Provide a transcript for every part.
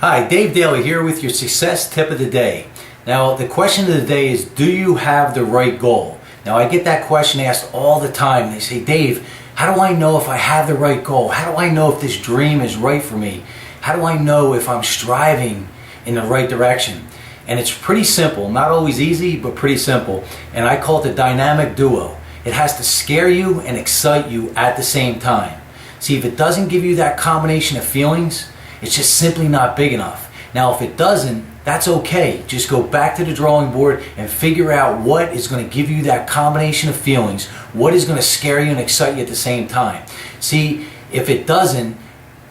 Hi, Dave Daley here with your success tip of the day. Now, the question of the day is, do you have the right goal? Now, I get that question asked all the time. They say, Dave, how do I know if I have the right goal? How do I know if this dream is right for me? How do I know if I'm striving in the right direction? And it's pretty simple, not always easy, but pretty simple. And I call it the dynamic duo. It has to scare you and excite you at the same time. See, if it doesn't give you that combination of feelings, it's just simply not big enough. Now, if it doesn't, that's okay. Just go back to the drawing board and figure out what is going to give you that combination of feelings, what is going to scare you and excite you at the same time. See, if it doesn't,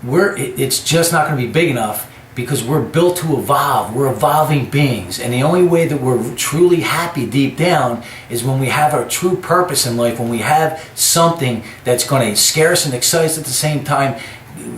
it's just not going to be big enough, because we're built to evolve. We're evolving beings, and the only way that we're truly happy deep down is when we have our true purpose in life, when we have something that's going to scare us and excite us at the same time.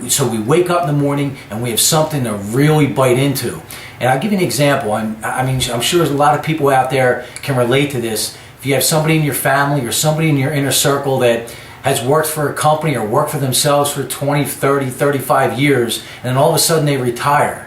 So we wake up in the morning and we have something to really bite into. And I'll give you an example. I'm sure there's a lot of people out there can relate to this. If you have somebody in your family or somebody in your inner circle that has worked for a company or worked for themselves for 20, 30, 35 years, and then all of a sudden they retire.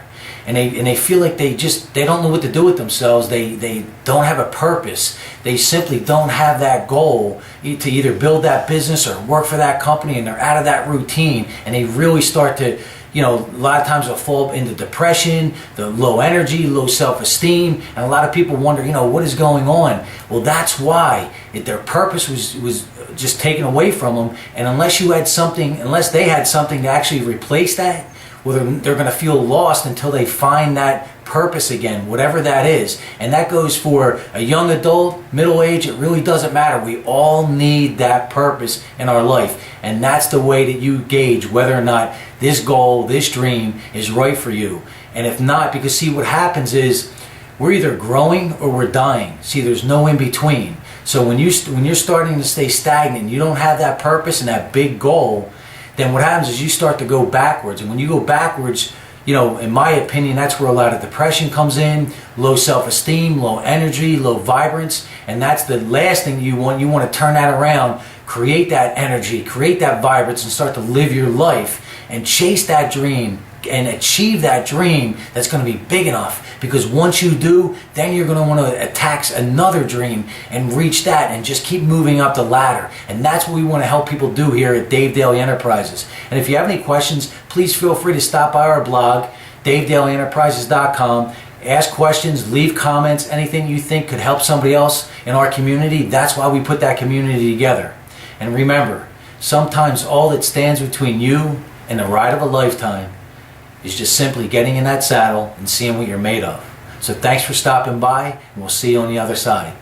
And they feel like they don't know what to do with themselves. They don't have a purpose. They simply don't have that goal to either build that business or work for that company, and they're out of that routine, and they really start to, a lot of times they'll fall into depression, the low energy, low self-esteem, and a lot of people wonder, what is going on? Well, that's why their purpose was just taken away from them, and unless they had something to actually replace that, well, they're going to feel lost until they find that purpose again, whatever that is. And that goes for a young adult, middle age, it really doesn't matter. We all need that purpose in our life. And that's the way that you gauge whether or not this goal, this dream is right for you. And if not, because see, what happens is we're either growing or we're dying. See, there's no in between. So when you're starting to stay stagnant, you don't have that purpose and that big goal, then what happens is you start to go backwards. And when you go backwards, in my opinion, that's where a lot of depression comes in, low self-esteem, low energy, low vibrance, and that's the last thing you want. You want to turn that around, create that energy, create that vibrance, and start to live your life and chase that dream and achieve that dream that's going to be big enough. Because once you do, then you're going to want to attack another dream and reach that and just keep moving up the ladder. And that's what we want to help people do here at Dave Daley Enterprises. And if you have any questions, please feel free to stop by our blog, davedailyenterprises.com. Ask questions, leave comments, anything you think could help somebody else in our community. That's why we put that community together. And remember, sometimes all that stands between you and the ride of a lifetime is just simply getting in that saddle and seeing what you're made of. So thanks for stopping by, and we'll see you on the other side.